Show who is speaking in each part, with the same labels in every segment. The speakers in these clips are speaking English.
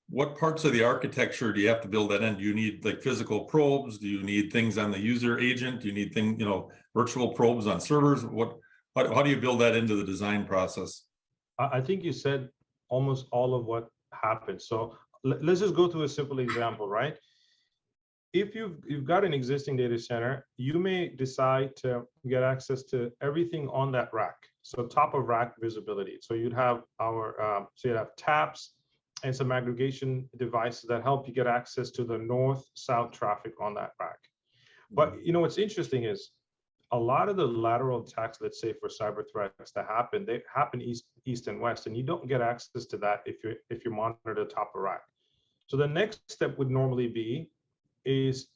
Speaker 1: what parts of the architecture do you have to build that in? Do you need like physical probes? Do you need things on the user agent? Do you need things, virtual probes on servers? How do you build that into the design process?
Speaker 2: I think you said almost all of what happened. So let's just go through a simple example, right? If you've got an existing data center, you may decide to get access to everything on that rack. So top of rack visibility. So you'd have so you'd have taps and some aggregation devices that help you get access to the north-south traffic on that rack. But what's interesting is a lot of the lateral attacks, let's say for cyber threats that happen, they happen east and west, and you don't get access to that if you monitor the top of rack. So the next step would normally be is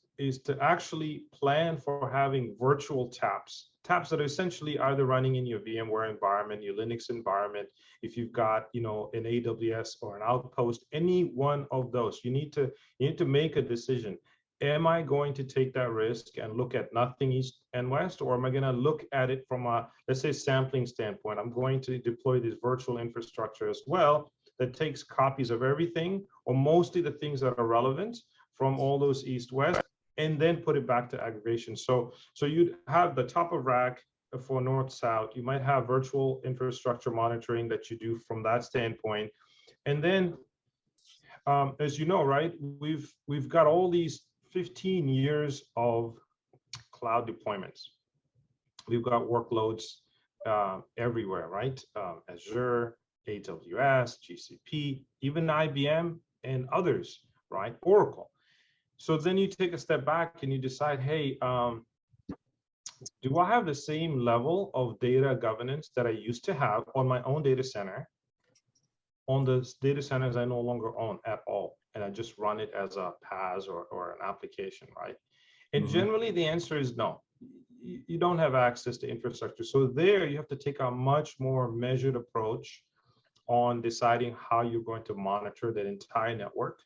Speaker 2: to actually plan for having virtual taps that are essentially either running in your VMware environment, your Linux environment. If you've got an AWS or an Outpost, any one of those, you need to make a decision. Am I going to take that risk and look at nothing east and west, or am I going to look at it from a, let's say, sampling standpoint? I'm going to deploy this virtual infrastructure as well that takes copies of everything, or mostly the things that are relevant from all those east-west, and then put it back to aggregation. So you'd have the top of rack for north-south. You might have virtual infrastructure monitoring that you do from that standpoint. And then, as you know, right, we've got all these 15 years of cloud deployments. We've got workloads everywhere, right? Azure, AWS, GCP, even IBM and others, right? Oracle. So then you take a step back and you decide, hey, do I have the same level of data governance that I used to have on my own data center, on the data centers I no longer own at all, and I just run it as a PaaS or an application, right? And generally the answer is no. You don't have access to infrastructure. So there you have to take a much more measured approach on deciding how you're going to monitor that entire network